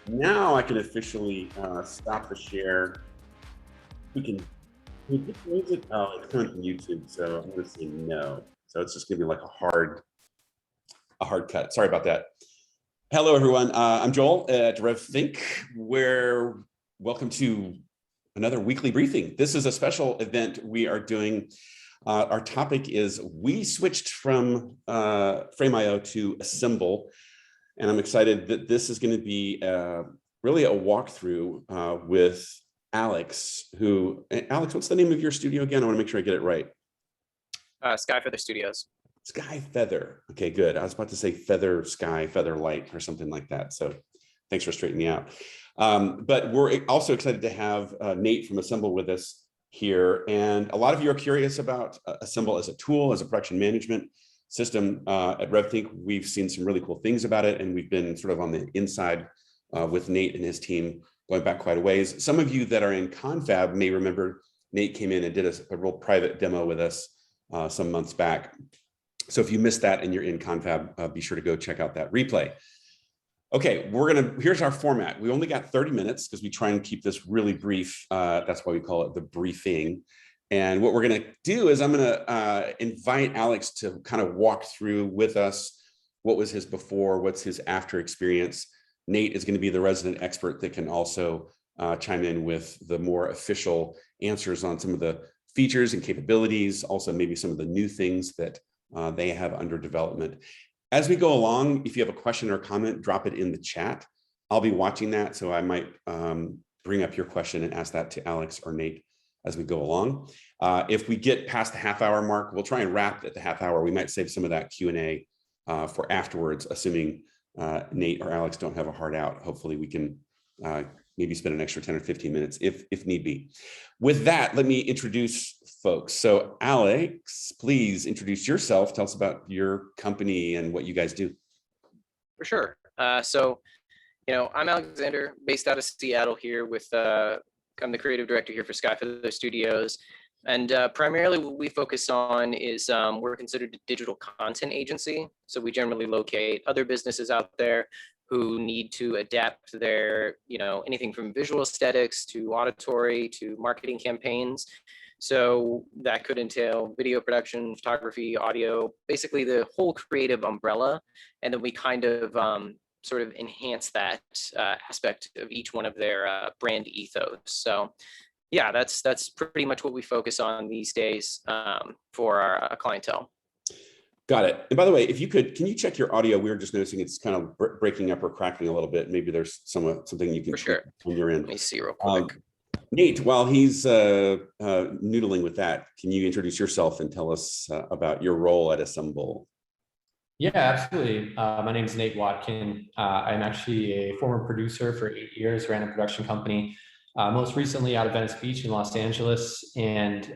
Now I can officially stop the share. We can close it. Oh, it's coming from YouTube, so I'm going to say no. So it's just going to be like a hard cut. Sorry about that. Hello, everyone. I'm Joel at revThink. Welcome to another weekly briefing. This is a special event we are doing. Our topic is we switched from Frame.io to Assemble. And I'm excited that this is going to be really a walkthrough with Alex, Alex, what's the name of your studio again? I want to make sure I get it right. Sky Feather Studios. Sky Feather. Okay, good. I was about to say Feather Sky, Feather Light or something like that. So thanks for straightening me out. But we're also excited to have Nate from Assemble with us here. And a lot of you are curious about Assemble as a tool, as a production management system. At revThink, we've seen some really cool things about it, and we've been sort of on the inside with Nate and his team going back quite a ways. Some of you that are in Confab may remember Nate came in and did a real private demo with us some months back. So if you missed that and you're in Confab, be sure to go check out that replay. Okay, here's our format. We only got 30 minutes because we try and keep this really brief. That's why we call it the briefing. And what we're going to do is I'm going to invite Alex to kind of walk through with us what was his before, what's his after experience. Nate is going to be the resident expert that can also chime in with the more official answers on some of the features and capabilities, also maybe some of the new things that they have under development. As we go along, if you have a question or comment, drop it in the chat. I'll be watching that, so I might bring up your question and ask that to Alex or Nate as we go along. If we get past the half-hour mark, we'll try and wrap at the half hour. We might save some of that Q&A for afterwards, assuming Nate or Alex don't have a hard out. Hopefully we can maybe spend an extra 10 or 15 minutes if need be. With that, let me introduce folks. So Alex, please introduce yourself. Tell us about your company and what you guys do. For sure. I'm Alexander, based out of Seattle here with, I'm the creative director here for Sky Feather Studios. And primarily what we focus on is we're considered a digital content agency. So we generally locate other businesses out there who need to adapt their, anything from visual aesthetics to auditory to marketing campaigns. So that could entail video production, photography, audio, basically the whole creative umbrella. And then we kind of sort of enhance that aspect of each one of their brand ethos. So yeah, that's pretty much what we focus on these days for our clientele. Got it. And by the way, if you can you check your audio? We were just noticing it's kind of breaking up or crackling a little bit. Maybe there's something you can for sure on your end. Let me see real quick. Nate, while he's noodling with that, can you introduce yourself and tell us about your role at Assemble? Yeah, absolutely. My name is Nate Watkin. I'm actually a former producer for 8 years, ran a production company, most recently out of Venice Beach in Los Angeles, and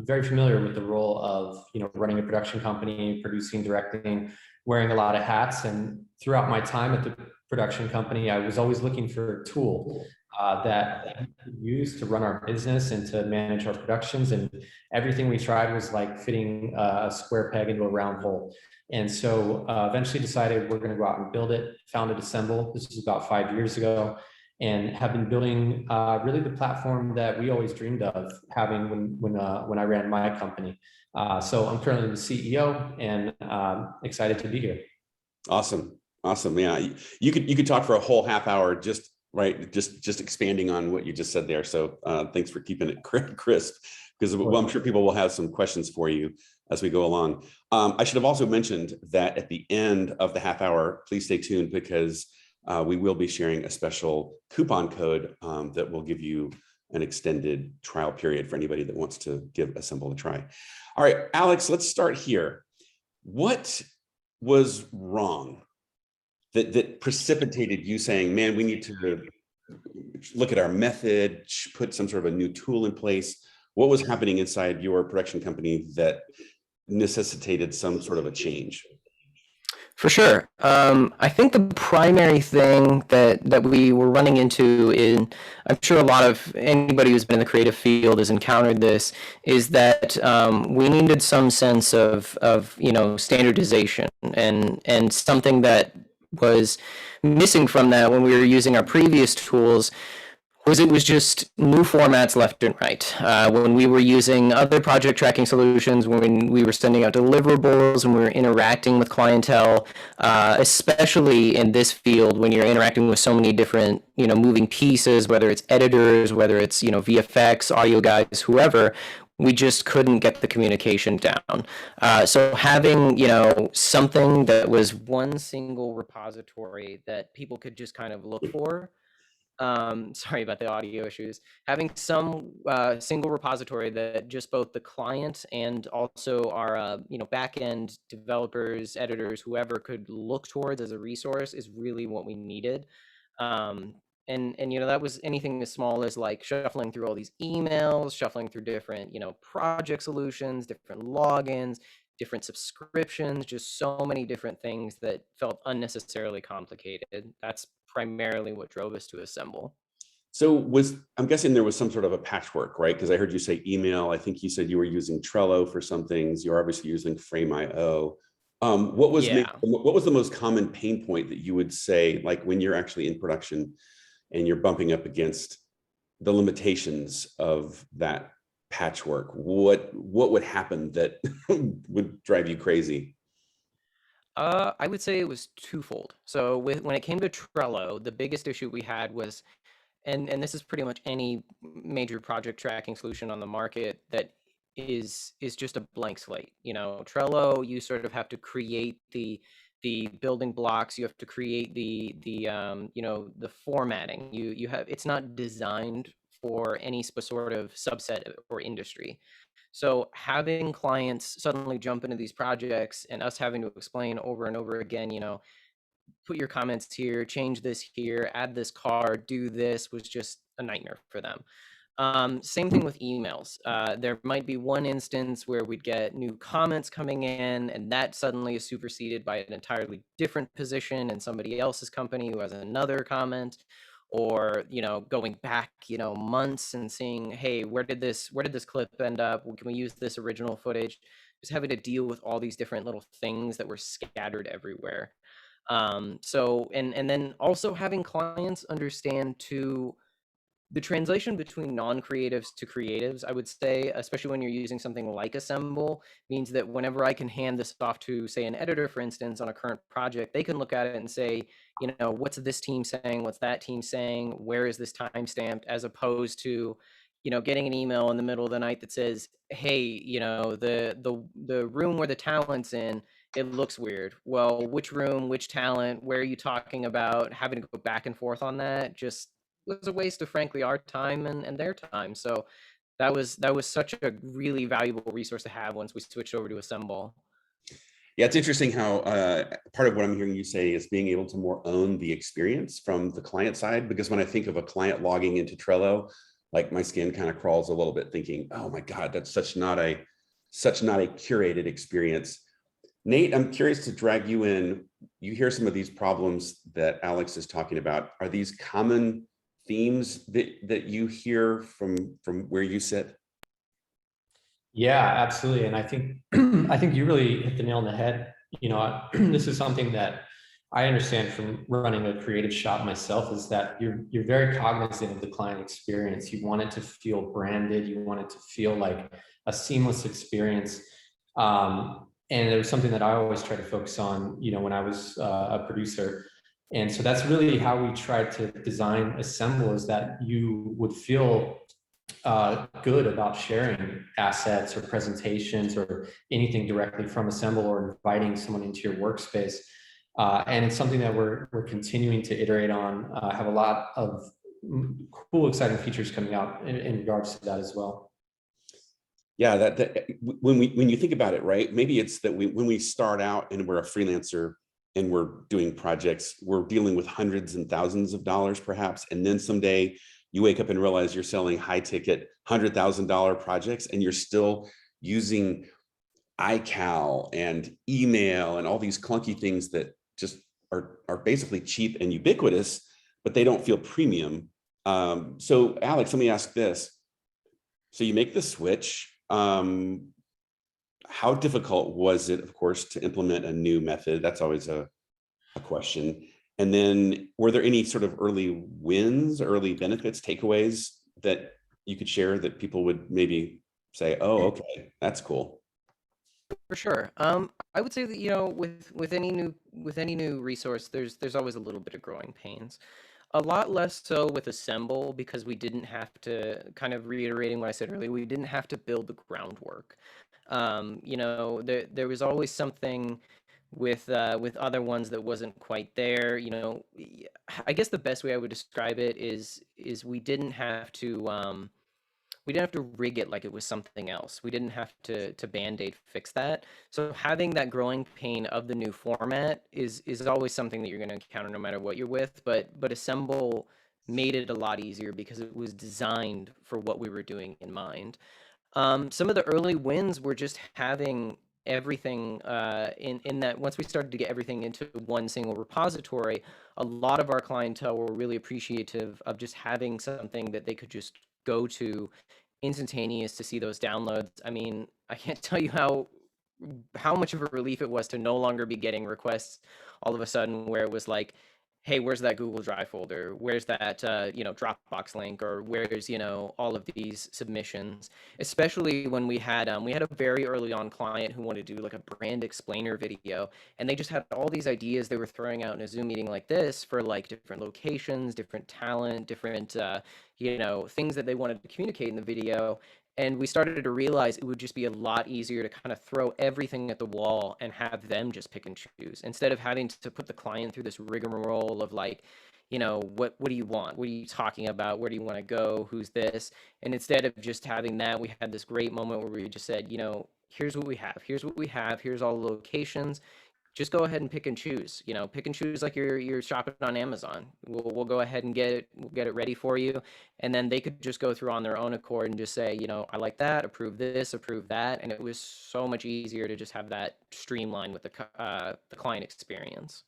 very familiar with the role of running a production company, producing, directing, wearing a lot of hats. And throughout my time at the production company, I was always looking for a tool that we could use to run our business and to manage our productions. And everything we tried was like fitting a square peg into a round hole. And so eventually decided we're going to go out and build it, founded Assemble. This was about 5 years ago, and have been building really the platform that we always dreamed of having when I ran my company. So I'm currently the CEO and excited to be here. Awesome. Yeah, you could talk for a whole half hour just expanding on what you just said there. So thanks for keeping it crisp, because I'm sure people will have some questions for you as we go along. I should have also mentioned that at the end of the half hour, please stay tuned, because we will be sharing a special coupon code that will give you an extended trial period for anybody that wants to give Assemble a try. All right, Alex, let's start here. What was wrong that precipitated you saying, man, we need to look at our method, put some sort of a new tool in place? What was happening inside your production company that necessitated some sort of a change? For sure. I think the primary thing that we were running into, I'm sure a lot of anybody who's been in the creative field has encountered this, is that we needed some sense of standardization and something that was missing from that when we were using our previous tools was it was just new formats left and right. When we were using other project tracking solutions, when we were sending out deliverables and we were interacting with clientele, especially in this field, when you're interacting with so many different, moving pieces, whether it's editors, whether it's, VFX, audio guys, whoever, we just couldn't get the communication down. So having, something that was one single repository that people could just kind of look for, sorry about the audio issues, having some single repository that just both the client and also our back-end developers, editors, whoever could look towards as a resource is really what we needed. And that was anything as small as like shuffling through all these emails, shuffling through different project solutions, different logins, different subscriptions, just so many different things that felt unnecessarily complicated. That's primarily what drove us to assemble. So I'm guessing there was some sort of a patchwork, right? Because I heard you say email. I think you said you were using Trello for some things. You're obviously using Frame.io. What was the most common pain point that you would say, like when you're actually in production and you're bumping up against the limitations of that patchwork? What would happen that would drive you crazy? I would say it was twofold. So when it came to Trello, the biggest issue we had was, and this is pretty much any major project tracking solution on the market that is just a blank slate. Trello, you sort of have to create the building blocks. You have to create the formatting. You have, it's not designed for any sort of subset or industry. So having clients suddenly jump into these projects and us having to explain over and over again, put your comments here, change this here, add this card, do this, was just a nightmare for them. Same thing with emails. There might be one instance where we'd get new comments coming in, and that suddenly is superseded by an entirely different position in somebody else's company who has another comment, or going back months and seeing, hey, where did this clip end up? Can we use this original footage? Just having to deal with all these different little things that were scattered everywhere. So and then also having clients understand too the translation between non-creatives to creatives, I would say, especially when you're using something like Assemble, means that whenever I can hand this off to, say, an editor, for instance, on a current project, they can look at it and say, what's this team saying? What's that team saying? Where is this timestamped? As opposed to, getting an email in the middle of the night that says, hey, the room where the talent's in, it looks weird. Well, which room, which talent, where are you talking about? Having to go back and forth on that just was a waste of, frankly, our time and their time. So that was such a really valuable resource to have once we switched over to Assemble. Yeah, it's interesting how part of what I'm hearing you say is being able to more own the experience from the client side. Because when I think of a client logging into Trello, like my skin kind of crawls a little bit thinking, oh my God, that's such not a curated experience. Nate, I'm curious to drag you in. You hear some of these problems that Alex is talking about. Are these common themes that you hear from where you sit? Yeah, absolutely. And I think I think you really hit the nail on the head. This is something that I understand from running a creative shop myself, is that you're very cognizant of the client experience. You want it to feel branded. You want it to feel like a seamless experience. And it was something that I always try to focus on, when I was a producer. And so that's really how we tried to design Assemble, is that you would feel good about sharing assets or presentations or anything directly from Assemble, or inviting someone into your workspace. And it's something that we're continuing to iterate on, have a lot of cool, exciting features coming out in regards to that as well. Yeah, that when you think about it, right? Maybe it's that when we start out and we're a freelancer and we're doing projects, we're dealing with hundreds and thousands of dollars perhaps. And then someday you wake up and realize you're selling high ticket $100,000 projects and you're still using iCal and email and all these clunky things that just are basically cheap and ubiquitous, but they don't feel premium. So Alex, let me ask this. So you make the switch. How difficult was it, of course, to implement a new method? That's always a a question. And then were there any sort of early wins, early benefits, takeaways that you could share that people would maybe say, oh, okay, that's cool? For sure. I would say that, with any new resource, there's always a little bit of growing pains. A lot less so with Assemble, because we didn't have to, kind of reiterating what I said earlier, we didn't have to build the groundwork. There was always something with other ones that wasn't quite there. I guess the best way I would describe it is we didn't have to rig it like it was something else. We didn't have to band-aid fix that. So having that growing pain of the new format is always something that you're going to encounter no matter what you're with. But Assemble made it a lot easier because it was designed for what we were doing in mind. Some of the early wins were just having everything in that. Once we started to get everything into one single repository, a lot of our clientele were really appreciative of just having something that they could just go to instantaneous to see those downloads. I mean, I can't tell you how much of a relief it was to no longer be getting requests all of a sudden where it was like, hey, where's that Google Drive folder? Where's that Dropbox link? Or where's all of these submissions? Especially when we had a very early on client who wanted to do like a brand explainer video, and they just had all these ideas they were throwing out in a Zoom meeting like this for like different locations, different talent, different things that they wanted to communicate in the video. And we started to realize it would just be a lot easier to kind of throw everything at the wall and have them just pick and choose, instead of having to put the client through this rigmarole of like, what do you want? What are you talking about? Where do you want to go? Who's this? And instead of just having that, we had this great moment where we just said, here's what we have. Here's what we have. Here's all the locations. Just go ahead and pick and choose. Pick and choose like you're shopping on Amazon. We'll go ahead and get it. We'll get it ready for you, and then they could just go through on their own accord and just say, I like that, approve this, approve that, and it was so much easier to just have that streamline with the client experience.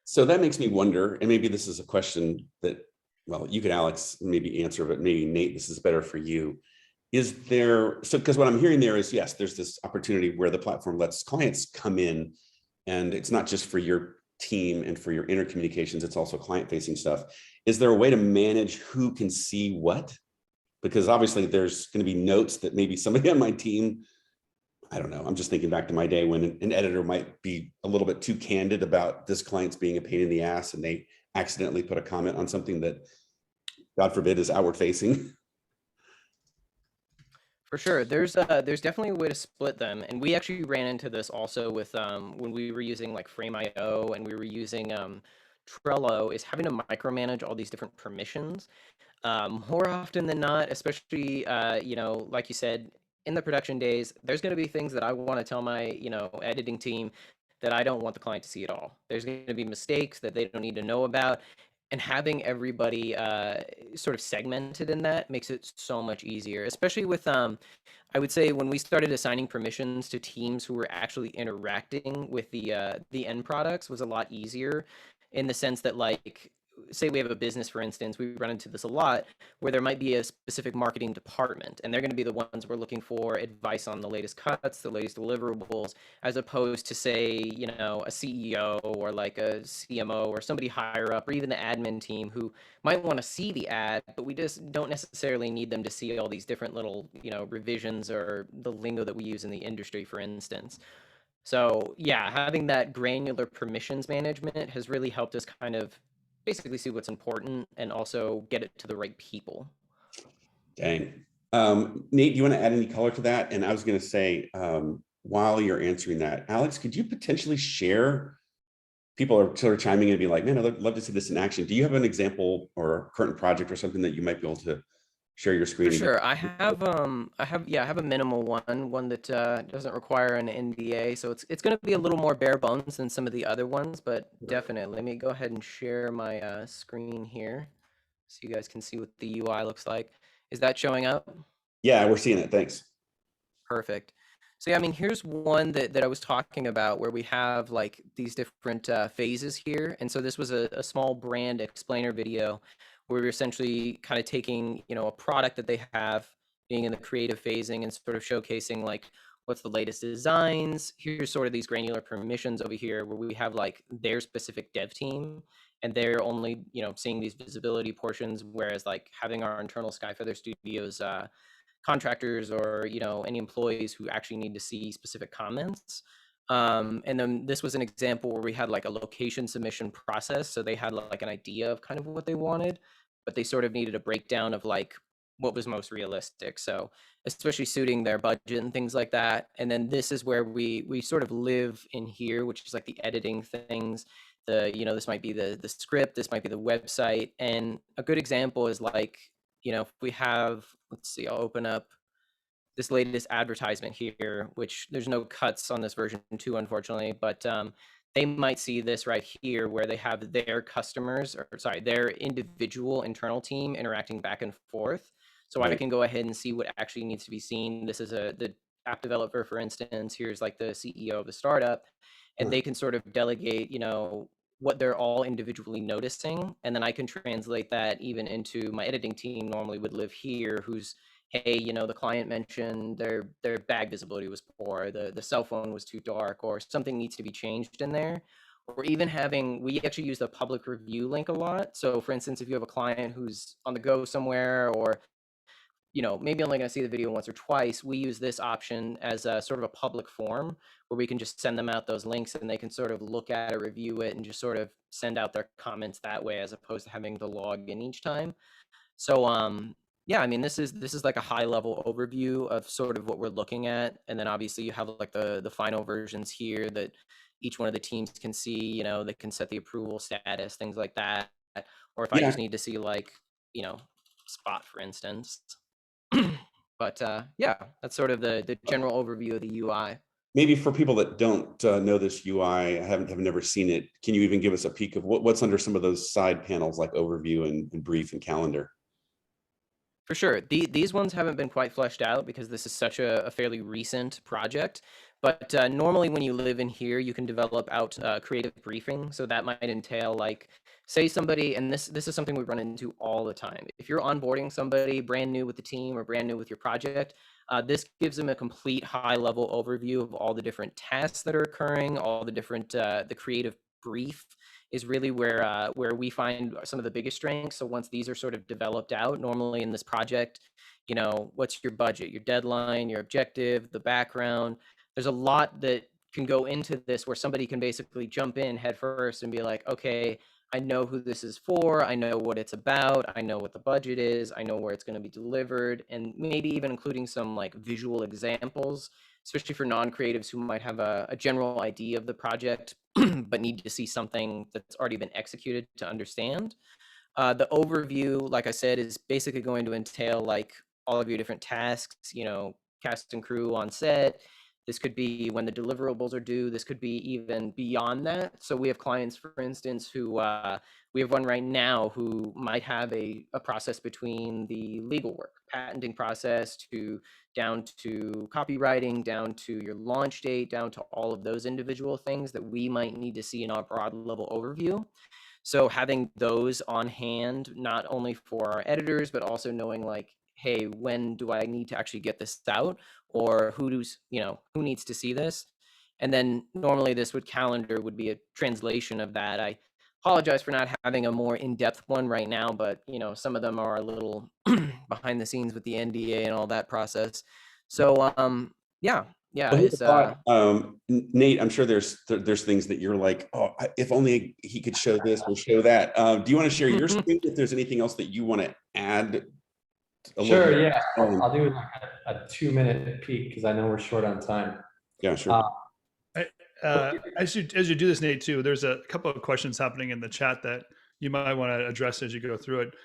So that makes me wonder, and maybe this is a question that, well, you could, Alex, maybe answer, but maybe Nate, this is better for you. Because what I'm hearing there is, yes, there's this opportunity where the platform lets clients come in, and it's not just for your team and for your intercommunications, it's also client-facing stuff. Is there a way to manage who can see what? Because obviously there's going to be notes that maybe somebody on my team, I don't know, I'm just thinking back to my day when an editor might be a little bit too candid about this client's being a pain in the ass, and they accidentally put a comment on something that, God forbid, is outward facing. For sure. There's definitely a way to split them. And we actually ran into this also with when we were using like Frame.io and we were using Trello, is having to micromanage all these different permissions. More often than not, especially like you said, in the production days, there's going to be things that I want to tell my editing team that I don't want the client to see at all. There's going to be mistakes that they don't need to know about, and having everybody sort of segmented in that makes it so much easier, especially with I would say when we started assigning permissions to teams who were actually interacting with the end products was a lot easier, in the sense that, like, say we have a business, for instance, we run into this a lot, where there might be a specific marketing department, and they're going to be the ones we're looking for advice on the latest cuts, the latest deliverables, as opposed to, say, a CEO or like a CMO or somebody higher up, or even the admin team, who might want to see the ad, but we just don't necessarily need them to see all these different little, revisions or the lingo that we use in the industry, for instance. So yeah, having that granular permissions management has really helped us kind of basically see what's important and also get it to the right people. Dang. Nate, do you want to add any color to that? And I was going to say, while you're answering that, Alex, could you potentially share? People are sort of chiming in and be like, man, I'd love to see this in action. Do you have an example or a current project or something that you might be able to share your screen? For sure. I have a minimal one that doesn't require an NDA, so it's going to be a little more bare bones than some of the other ones, but definitely. Let me go ahead and share my screen here so you guys can see what the UI looks like. Is that showing up? Yeah, we're seeing it. Thanks. Perfect. So yeah, I mean, here's one that I was talking about, where we have like these different phases here. And so this was a small brand explainer video where we're essentially kind of taking, a product that they have, being in the creative phasing, and sort of showcasing like what's the latest designs. Here's sort of these granular permissions over here where we have like their specific dev team, and they're only, seeing these visibility portions, whereas like having our internal Skyfeather Studios contractors or any employees who actually need to see specific comments. And then this was an example where we had like a location submission process, so they had like an idea of kind of what they wanted, but they sort of needed a breakdown of like what was most realistic, so especially suiting their budget and things like that. And then this is where we sort of live in here, which is like the editing things. This might be the script, this might be the website. And a good example is like, if we have, let's see, I'll open up this latest advertisement here, which there's no cuts on this version 2, unfortunately, but they might see this right here where they have their customers, or sorry, their individual internal team interacting back and forth. So I can go ahead and see what actually needs to be seen. This is the app developer, for instance. Here's like the CEO of the startup, and they can sort of delegate, what they're all individually noticing. And then I can translate that even into my editing team normally would live here, who's, hey, the client mentioned their bag visibility was poor, the cell phone was too dark, or something needs to be changed in there. Or even we actually use the public review link a lot. So for instance, if you have a client who's on the go somewhere, or maybe only going to see the video once or twice, we use this option as a sort of a public form where we can just send them out those links and they can sort of look at it, review it, and just sort of send out their comments that way, as opposed to having to log in each time. So yeah, I mean, this is like a high level overview of sort of what we're looking at. And then obviously you have like the final versions here that each one of the teams can see. They can set the approval status, things like that. Or if I just need to see like, Spot, for instance. But yeah, that's sort of the general overview of the UI. Maybe for people that don't know this UI, have never seen it, can you even give us a peek of what's under some of those side panels like overview and brief and calendar? For sure. These ones haven't been quite fleshed out because this is such a fairly recent project. But normally when you live in here, you can develop out creative briefing. So that might entail like, say somebody, and this is something we run into all the time. If you're onboarding somebody brand new with the team or brand new with your project, this gives them a complete high level overview of all the different tasks that are occurring, all the different, the creative brief is really where we find some of the biggest strengths. So once these are sort of developed out, normally in this project, what's your budget, your deadline, your objective, the background. There's a lot that can go into this where somebody can basically jump in head first and be like, okay, I know who this is for, I know what it's about, I know what the budget is, I know where it's going to be delivered, and maybe even including some like visual examples, especially for non-creatives who might have a general idea of the project but need to see something that's already been executed to understand. The overview, like I said, is basically going to entail like all of your different tasks, cast and crew on set. This could be when the deliverables are due. This could be even beyond that. So we have clients, for instance, who we have one right now who might have a process between the legal work, patenting process, down to copywriting, down to your launch date, down to all of those individual things that we might need to see in our broad level overview. So having those on hand, not only for our editors, but also knowing like, hey, when do I need to actually get this out, or who needs to see this? And then normally calendar would be a translation of that. I apologize for not having a more in-depth one right now, but some of them are a little behind the scenes with the NDA and all that process. So yeah, it's Nate, I'm sure there's things that you're like, oh, if only he could show this or show that. Do you want to share your screen if there's anything else that you want to add? Sure, yeah. I'll do like a 2-minute peek because I know we're short on time. Yeah, sure. As you do this, Nate, too, there's a couple of questions happening in the chat that you might want to address as you go through it.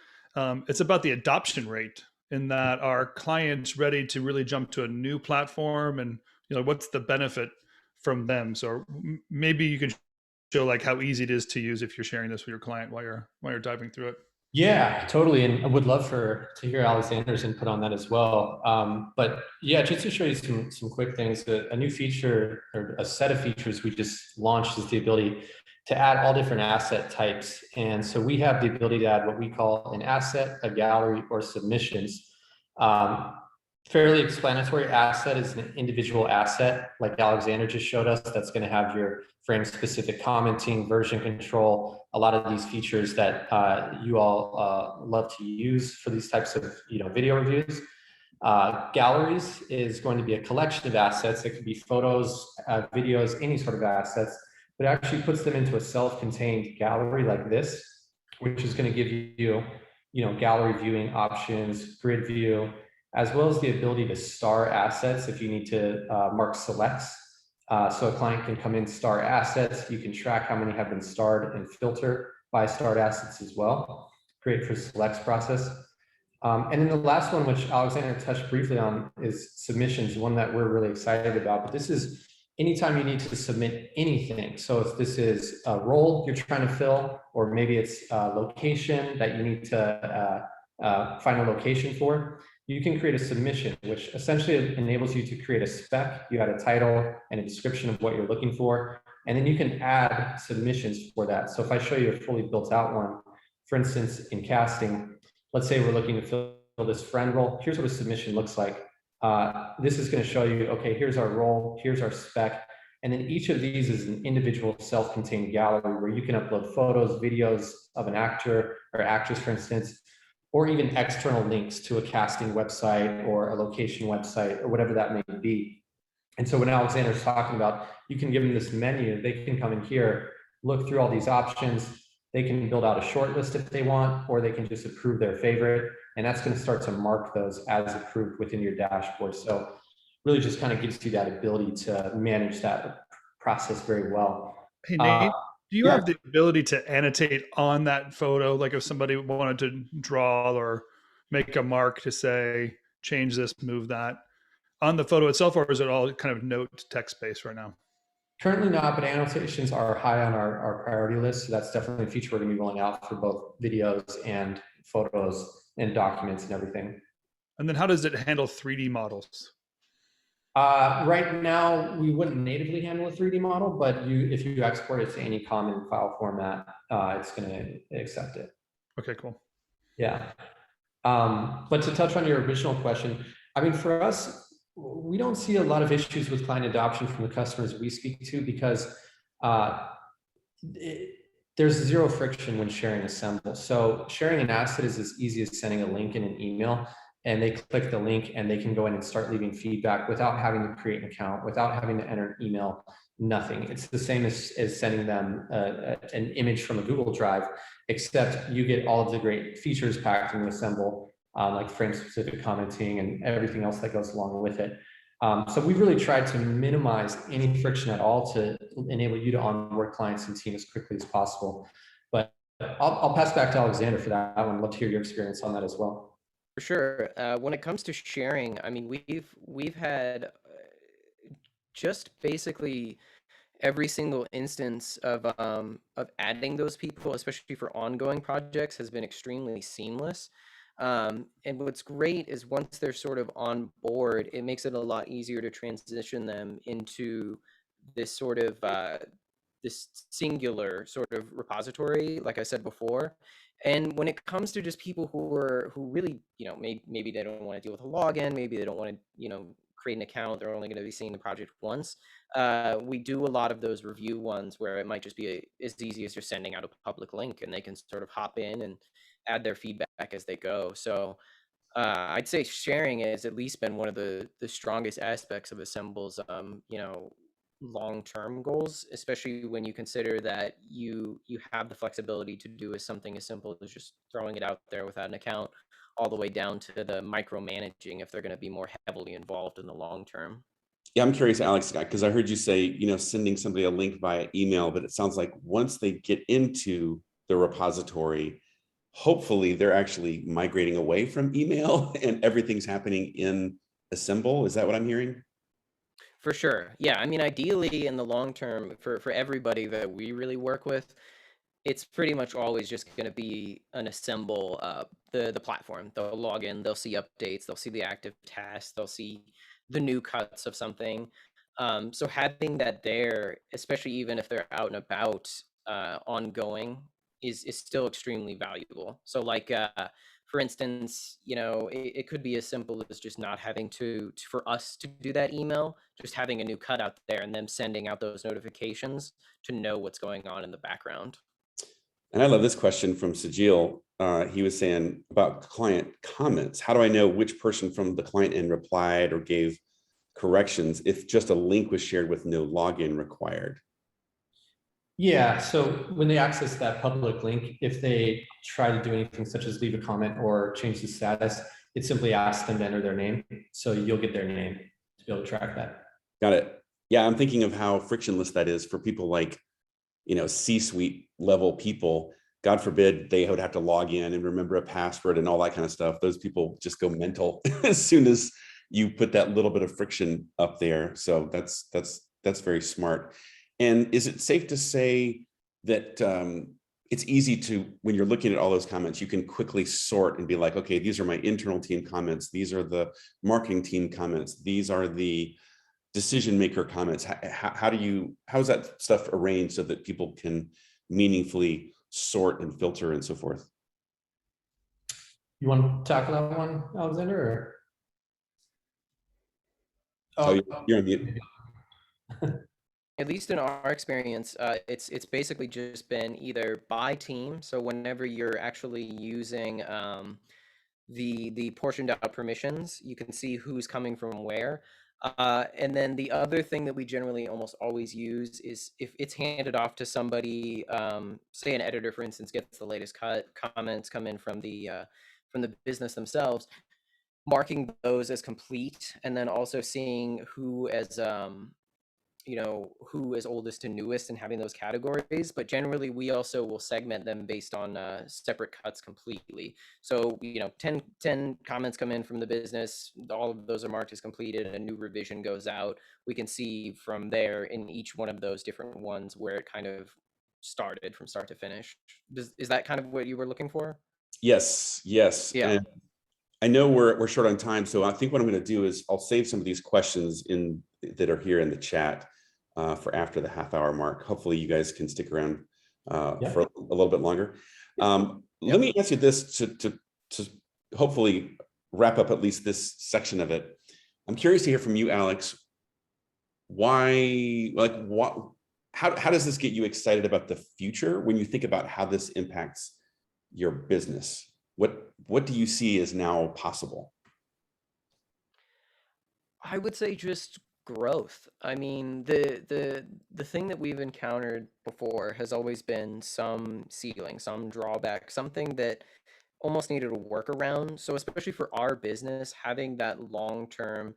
It's about the adoption rate, in that are clients ready to really jump to a new platform, and what's the benefit from them? So maybe you can show like how easy it is to use if you're sharing this with your client while you're diving through it. Yeah, totally. And I would love to hear Alexander's input on that as well. But yeah, just to show you some quick things, a new feature or a set of features we just launched is the ability to add all different asset types. And so we have the ability to add what we call an asset, a gallery, or submissions. Fairly explanatory. Asset is an individual asset, like Alexander just showed us, that's going to have your frame specific commenting, version control, a lot of these features that you all love to use for these types of video reviews. Galleries is going to be a collection of assets. It could be photos, videos, any sort of assets, but it actually puts them into a self-contained gallery like this, which is going to give you, gallery viewing options, grid view, as well as the ability to star assets if you need to mark selects. So a client can come in, star assets. You can track how many have been starred and filter by starred assets as well. Great for selects process. And then the last one, which Alexander touched briefly on, is submissions, one that we're really excited about. But this is anytime you need to submit anything. So if this is a role you're trying to fill, or maybe it's a location that you need to find a location for, you can create a submission, which essentially enables you to create a spec. You add a title and a description of what you're looking for, and then you can add submissions for that. So if I show you a fully built out one, for instance, in casting, let's say we're looking to fill this friend role. Here's what a submission looks like. This is going to show you, okay, here's our role, here's our spec. And then each of these is an individual self-contained gallery where you can upload photos, videos of an actor or actress, for instance, or even external links to a casting website or a location website or whatever that may be. And so when Alexander's talking about, you can give them this menu, they can come in here, look through all these options, they can build out a short list if they want, or they can just approve their favorite. And that's going to start to mark those as approved within your dashboard. So really just kind of gives you that ability to manage that process very well. Hey, Nate, do you yeah. have the ability to annotate on that photo? Like if somebody wanted to draw or make a mark to say, change this, move that on the photo itself, or is it all kind of note text based right now? Currently not, but annotations are high on our priority list. So that's definitely a feature we're going to be rolling out for both videos and photos and documents and everything. And then how does it handle 3D models? Right now, we wouldn't natively handle a 3D model, but if you export it to any common file format, it's going to accept it. Okay, cool. Yeah. But to touch on your original question, I mean, for us, we don't see a lot of issues with client adoption from the customers we speak to because there's zero friction when sharing Assemble. So sharing an asset is as easy as sending a link in an email, and they click the link and they can go in and start leaving feedback without having to create an account, without having to enter an email, nothing. It's the same as sending them an image from a Google Drive, except you get all of the great features packed in Assemble, like frame-specific commenting and everything else that goes along with it. So we've really tried to minimize any friction at all to enable you to onboard clients and team as quickly as possible. But I'll pass back to Alexander for that one. I'd love to hear your experience on that as well. For sure. When it comes to sharing, I mean, we've had just basically every single instance of adding those people, especially for ongoing projects, has been extremely seamless. And what's great is once they're sort of on board, it makes it a lot easier to transition them into this sort of this singular sort of repository, like I said before. And when it comes to just people who really, maybe they don't want to deal with a login, maybe they don't want to, create an account, they're only going to be seeing the project once. We do a lot of those review ones where it might just be as easy as just sending out a public link and they can sort of hop in and add their feedback as they go. So I'd say sharing has at least been one of the strongest aspects of Assemble's, long-term goals, especially when you consider that you have the flexibility to do something as simple as just throwing it out there without an account, all the way down to the micromanaging if they're going to be more heavily involved in the long term. Yeah, I'm curious, Alex, because I heard you say, sending somebody a link via email, but it sounds like once they get into the repository, hopefully they're actually migrating away from email and everything's happening in Assemble. Is that what I'm hearing? For sure. Yeah. I mean, ideally in the long term, for everybody that we really work with, it's pretty much always just going to be an Assemble, the platform. They'll log in, they'll see updates, they'll see the active tasks, they'll see the new cuts of something. So having that there, especially even if they're out and about ongoing, is still extremely valuable. So like, for instance, it could be as simple as just not having for us to do that email, just having a new cut out there and them sending out those notifications to know what's going on in the background. And I love this question from Sajil. He was saying about client comments. How do I know which person from the client end replied or gave corrections if just a link was shared with no login required? Yeah, so when they access that public link, if they try to do anything such as leave a comment or change the status, it simply asks them to enter their name. So you'll get their name to be able to track that. Got it. Yeah, I'm thinking of how frictionless that is for people like, C-suite level people. God forbid they would have to log in and remember a password and all that kind of stuff. Those people just go mental as soon as you put that little bit of friction up there. So that's very smart. And is it safe to say that it's easy to, when you're looking at all those comments, you can quickly sort and be like, okay, these are my internal team comments. These are the marketing team comments. These are the decision maker comments. How is that stuff arranged so that people can meaningfully sort and filter and so forth? You want to tackle that one, Alexander? Oh, you're on mute. At least in our experience, it's basically just been either by team. So whenever you're actually using the portioned out permissions, you can see who's coming from where. And then the other thing that we generally almost always use is if it's handed off to somebody, say an editor, for instance, gets the latest comments come in from the business themselves, marking those as complete, and then also seeing who as who is oldest to newest and having those categories. But generally we also will segment them based on separate cuts completely. So 10 comments come in from the business, all of those are marked as completed, and a new revision goes out. We can see from there in each one of those different ones where it kind of started from start to finish. Is that kind of what you were looking for? Yes. Yeah. And I know we're short on time, so I think what I'm going to do is I'll save some of these questions that are here in the chat for after the half-hour mark. Hopefully, you guys can stick around for a little bit longer. Let me ask you this to hopefully wrap up at least this section of it. I'm curious to hear from you, Alex. How does this get you excited about the future when you think about how this impacts your business? What do you see is now possible? I would say just growth. I mean, the thing that we've encountered before has always been some ceiling, some drawback, something that almost needed a workaround. So especially for our business, having that long-term,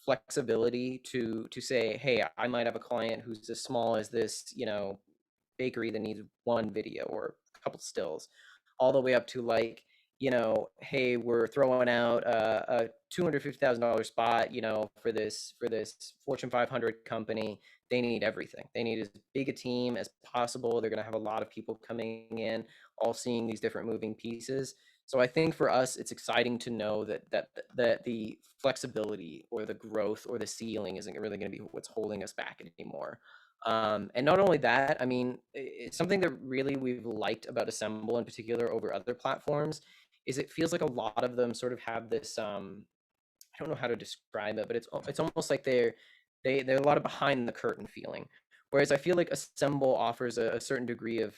flexibility to say, hey, I might have a client who's as small as this, bakery that needs one video or a couple stills, all the way up to like, hey, we're throwing out a $250,000 spot, for this Fortune 500 company. They need everything. They need as big a team as possible. They're going to have a lot of people coming in, all seeing these different moving pieces. So I think for us, it's exciting to know that the flexibility or the growth or the ceiling isn't really going to be what's holding us back anymore. And not only that, I mean, it's something that really we've liked about Assemble in particular over other platforms is it feels like a lot of them sort of have this, I don't know how to describe it, but it's almost like they're a lot of behind the curtain feeling. Whereas I feel like Assemble offers a certain degree of,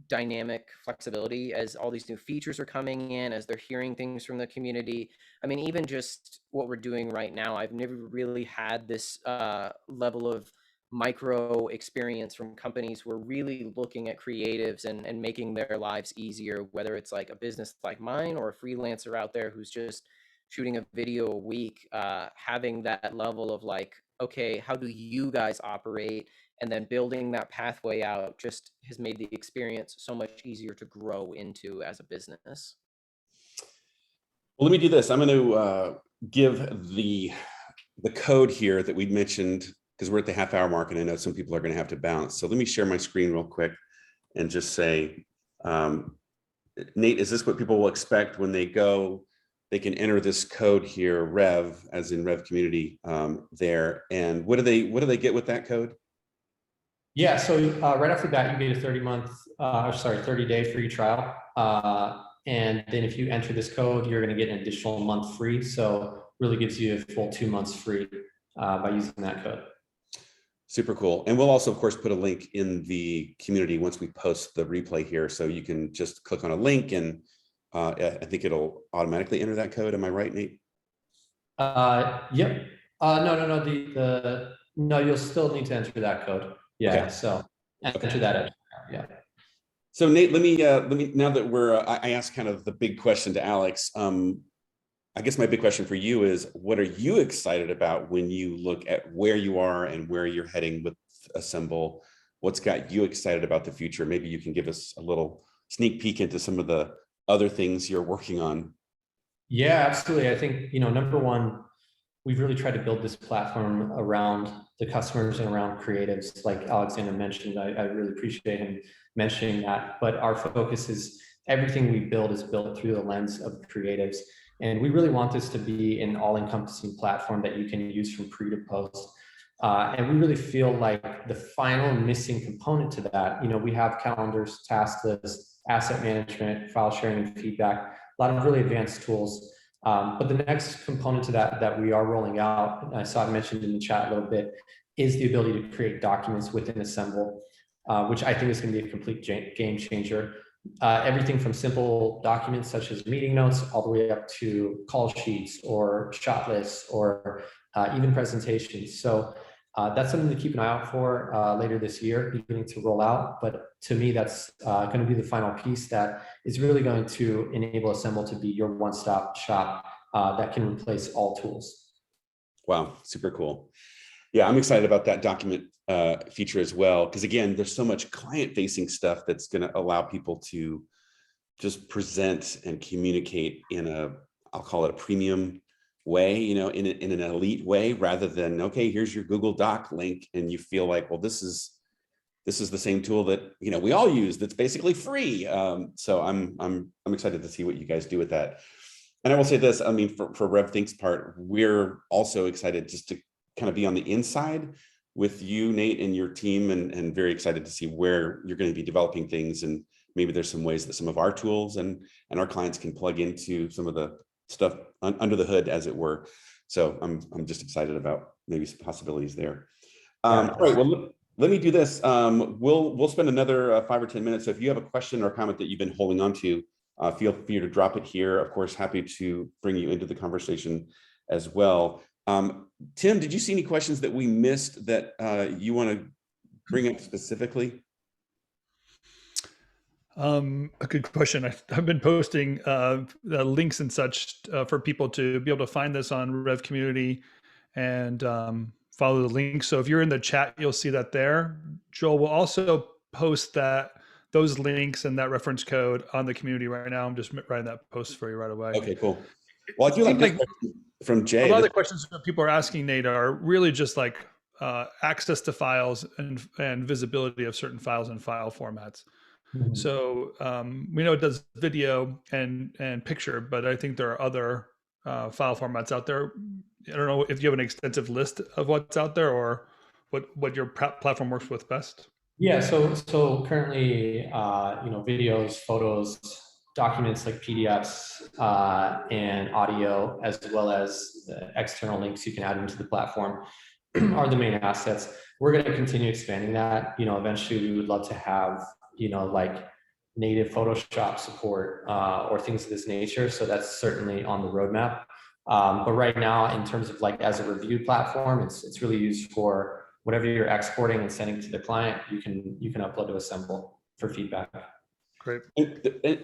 dynamic flexibility as all these new features are coming in, as they're hearing things from the community. I mean, even just what we're doing right now, I've never really had this level of micro experience from companies who are really looking at creatives and making their lives easier, whether it's like a business like mine or a freelancer out there who's just shooting a video a week, having that level of like, okay, how do you guys operate? And then building that pathway out just has made the experience so much easier to grow into as a business. Well, let me do this. I'm going to give the code here that we mentioned because we're at the half-hour mark, and I know some people are going to have to bounce. So let me share my screen real quick and just say, Nate, is this what people will expect when they go? They can enter this code here, Rev, as in revCommunity there. And what do they get with that code? Yeah, so right off the bat, you get a 30-day free trial. And then if you enter this code, you're going to get an additional month free. So really gives you a full 2 months free by using that code. Super cool. And we'll also, of course, put a link in the community once we post the replay here. So you can just click on a link and I think it'll automatically enter that code. Am I right, Nate? Yep. No, no, you'll still need to enter that code. Yeah, Okay. so enter Okay. that. Yeah. So Nate, let me now that we're I asked kind of the big question to Alex. I guess my big question for you is, what are you excited about when you look at where you are and where you're heading with Assemble? What's got you excited about the future? Maybe you can give us a little sneak peek into some of the other things you're working on. Yeah, absolutely. I think, number one, we've really tried to build this platform around the customers and around creatives, like Alexander mentioned. I really appreciate him mentioning that. But our focus is everything we build is built through the lens of creatives. And we really want this to be an all-encompassing platform that you can use from pre to post. And we really feel like the final missing component to that, we have calendars, task lists, asset management, file sharing, and feedback, a lot of really advanced tools. But the next component to that we are rolling out, and I saw it mentioned in the chat a little bit, is the ability to create documents within Assemble, which I think is going to be a complete game changer. Everything from simple documents such as meeting notes all the way up to call sheets or shot lists or even presentations. So that's something to keep an eye out for later this year, beginning to roll out. But to me, that's going to be the final piece that is really going to enable Assemble to be your one-stop shop that can replace all tools. Wow, super cool. Yeah, I'm excited about that document feature as well, because again, there's so much client-facing stuff that's going to allow people to just present and communicate in I'll call it a premium way, in an elite way, rather than, okay, here's your Google Doc link, and you feel like, well, this is the same tool that we all use that's basically free. So I'm excited to see what you guys do with that. And I will say this, I mean, for RevThink's part, we're also excited just to kind of be on the inside with you, Nate, and your team, and very excited to see where you're going to be developing things. And maybe there's some ways that some of our tools and our clients can plug into some of the stuff under the hood, as it were. So I'm just excited about maybe some possibilities there. All right, well, let me do this. We'll spend another 5 or 10 minutes. So if you have a question or comment that you've been holding on to, feel free to drop it here. Of course, happy to bring you into the conversation as well. Tim, did you see any questions that we missed that you want to bring up specifically? A good question. I've been posting links and such for people to be able to find this on revCommunity and follow the link. So if you're in the chat, you'll see that there. Joel will also post those links and that reference code on the community right now. I'm just writing that post for you right away. Okay, cool. Well, I do like from Jay. A lot of the questions that people are asking, Nate, are really just like access to files and visibility of certain files and file formats. Mm-hmm. So we know it does video and picture, but I think there are other file formats out there. I don't know if you have an extensive list of what's out there or what your platform works with best. Yeah, so currently, videos, photos, documents like PDFs and audio, as well as external links you can add into the platform are the main assets. We're going to continue expanding that. Eventually we would love to have, like native Photoshop support or things of this nature. So that's certainly on the roadmap. But right now, in terms of like as a review platform, it's really used for whatever you're exporting and sending to the client, you can upload to Assemble for feedback. Great.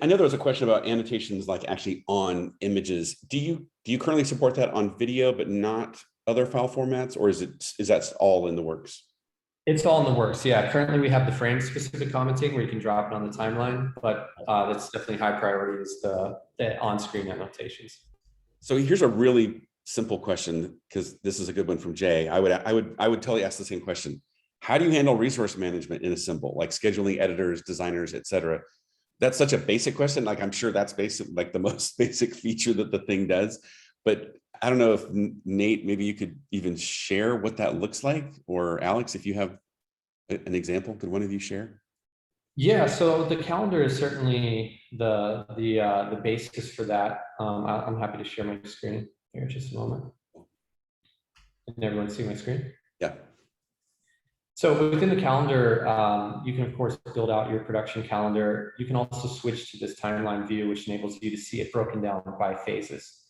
I know there was a question about annotations, like actually on images. Do you currently support that on video, but not other file formats, or is that all in the works? It's all in the works. Yeah. Currently, we have the frame specific commenting where you can drop it on the timeline, but that's definitely high priority is the on-screen annotations. So here's a really simple question, because this is a good one from Jay. I would totally ask the same question. How do you handle resource management in Assemble, like scheduling editors, designers, et cetera? That's such a basic question. Like, I'm sure that's basic, like the most basic feature that the thing does. But I don't know if Nate, maybe you could even share what that looks like, or Alex, if you have an example? Could one of you share? Yeah, so the calendar is certainly the basis for that. I'm happy to share my screen here in just a moment. Can everyone see my screen? Yeah. So within the calendar, you can of course build out your production calendar. You can also switch to this timeline view, which enables you to see it broken down by phases.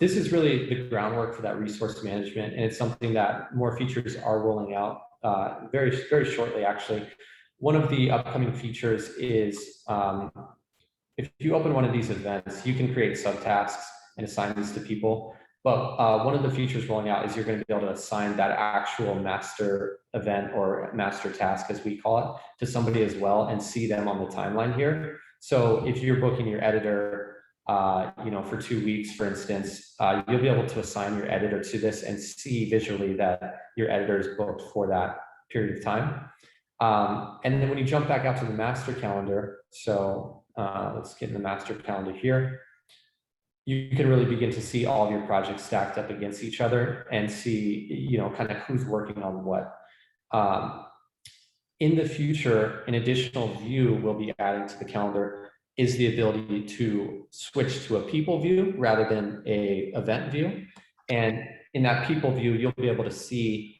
This is really the groundwork for that resource management, and it's something that more features are rolling out very, very shortly, actually. One of the upcoming features is if you open one of these events, you can create subtasks and assign these to people. But one of the features rolling out is you're going to be able to assign that actual master event or master task, as we call it, to somebody as well and see them on the timeline here. So if you're booking your editor, for 2 weeks, for instance, you'll be able to assign your editor to this and see visually that your editor is booked for that period of time. And then when you jump back out to the master calendar, so let's get in the master calendar here, you can really begin to see all of your projects stacked up against each other and see, kind of who's working on what. In the future, an additional view we'll be adding to the calendar is the ability to switch to a people view rather than a event view. And in that people view, you'll be able to see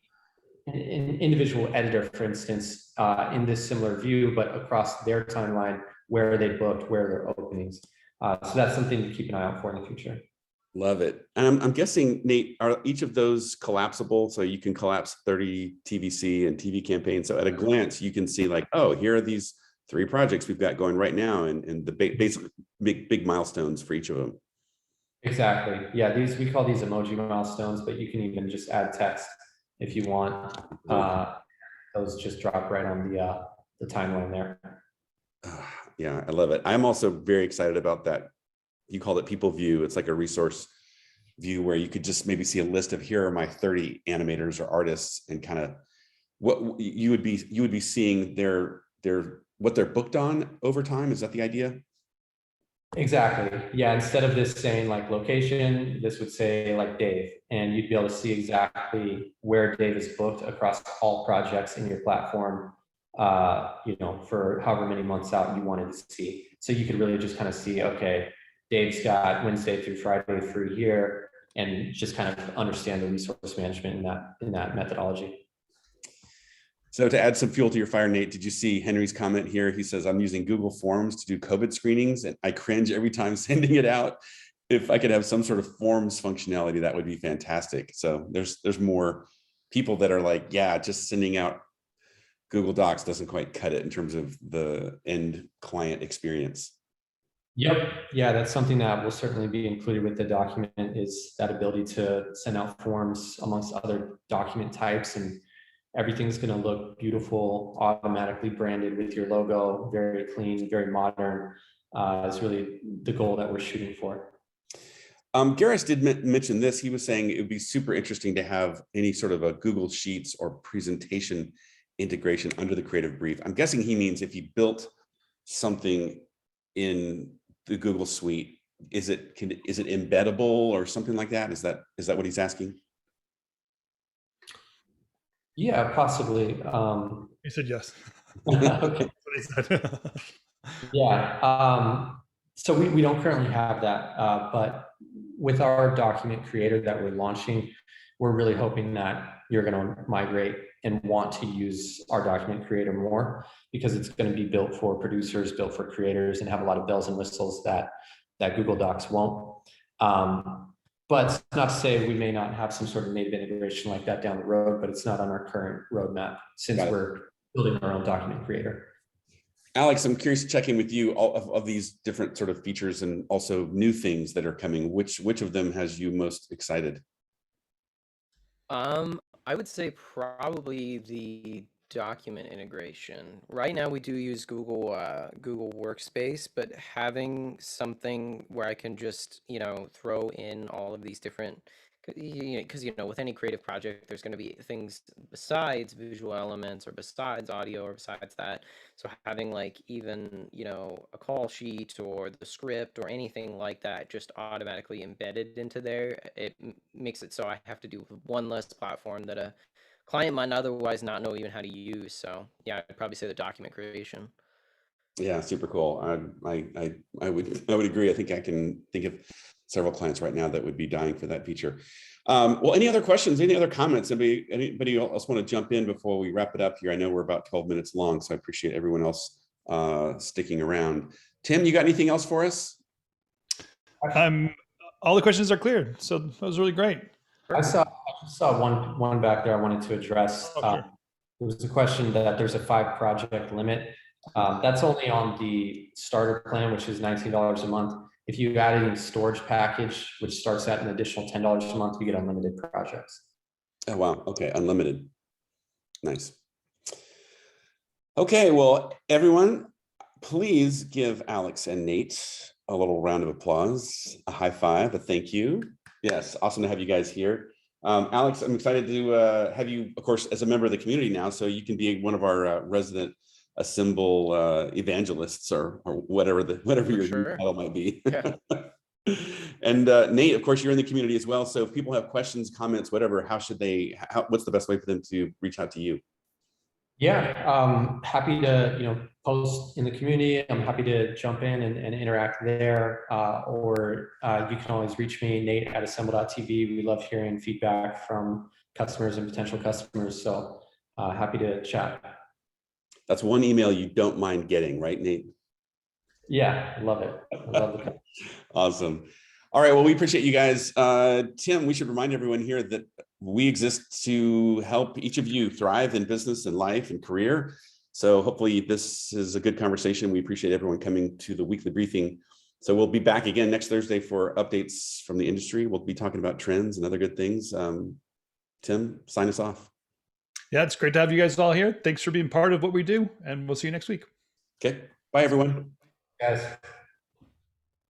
an individual editor, for instance, in this similar view, but across their timeline, where they booked, where their openings. So that's something to keep an eye out for in the future. Love it. And I'm guessing, Nate, are each of those collapsible? So you can collapse 30 TVC and TV campaigns. So at a glance, you can see like, oh, here are these 3 projects we've got going right now, and the basic big milestones for each of them. Exactly. Yeah, we call these emoji milestones, but you can even just add text if you want. Those just drop right on the timeline there. Yeah, I love it. I'm also very excited about that. You called it people view. It's like a resource view where you could just maybe see a list of here are my 30 animators or artists, and kind of what you would be seeing their what they're booked on over time. Is that the idea? Exactly. Yeah. Instead of this saying like location, this would say like Dave, and you'd be able to see exactly where Dave is booked across all projects in your platform, for however many months out you wanted to see. So you could really just kind of see, okay, Dave's got Wednesday through Friday through here, and just kind of understand the resource management in that methodology. So to add some fuel to your fire, Nate, did you see Henry's comment here? He says, I'm using Google Forms to do COVID screenings, and I cringe every time sending it out. If I could have some sort of forms functionality, that would be fantastic. So there's more people that are like, yeah, just sending out Google Docs doesn't quite cut it in terms of the end client experience. Yep. Yeah, that's something that will certainly be included with the document, is that ability to send out forms amongst other document types, and everything's going to look beautiful, automatically branded with your logo, very clean, very modern. Is really the goal that we're shooting for. Garris did mention this. He was saying it would be super interesting to have any sort of a Google Sheets or presentation integration under the creative brief. I'm guessing he means if you built something in the Google Suite, is it embeddable or something like that? Is that what he's asking? Yeah, possibly. He said yes. Okay. That's what he said. Yeah. So we don't currently have that, but with our document creator that we're launching, we're really hoping that you're going to migrate and want to use our document creator more, because it's going to be built for producers, built for creators, and have a lot of bells and whistles that Google Docs won't. But it's not to say we may not have some sort of native integration like that down the road, but it's not on our current roadmap since we're building our own document creator. Alex, I'm curious to check in with you all of these different sort of features and also new things that are coming. Which of them has you most excited? I would say probably the document integration. Right now we do use Google Workspace, but having something where I can just, throw in all of these different, because with any creative project there's going to be things besides visual elements or besides audio or besides that. So having like even a call sheet or the script or anything like that just automatically embedded into there, it makes it so I have to do one less platform that a client might otherwise not know even how to use. So yeah, I'd probably say the document creation. Yeah, super cool. I would agree. I think I can think of several clients right now that would be dying for that feature. Well, any other questions? Any other comments? Anybody else want to jump in before we wrap it up here? I know we're about 12 minutes long, so I appreciate everyone else sticking around. Tim, you got anything else for us? All the questions are cleared, so that was really great. I just saw one back there I wanted to address. Oh, sure. There was a question that there's a 5 project limit. That's only on the starter plan, which is $19 a month. If you add a storage package, which starts at an additional $10 a month, you get unlimited projects. Oh, wow. Okay. Unlimited. Nice. Okay. Well, everyone, please give Alex and Nate a little round of applause, a high five, a thank you. Yes. Awesome to have you guys here. Alex, I'm excited to have you, of course, as a member of the community now, so you can be one of our resident Assemble evangelists or whatever your title might be. Yeah. And Nate, of course, you're in the community as well. So if people have questions, comments, whatever, what's the best way for them to reach out to you? Yeah, happy to post in the community. I'm happy to jump in and interact there. Or you can always reach me, Nate@assemble.tv. We love hearing feedback from customers and potential customers. So happy to chat. That's one email you don't mind getting, right, Nate? Yeah, I love it. I love it. Awesome. All right. Well, we appreciate you guys. Tim, we should remind everyone here that we exist to help each of you thrive in business and life and career. So hopefully this is a good conversation. We appreciate everyone coming to the weekly briefing. So we'll be back again next Thursday for updates from the industry. We'll be talking about trends and other good things. Tim, sign us off. Yeah, it's great to have you guys all here. Thanks for being part of what we do, and we'll see you next week. Okay. Bye, everyone. Guys.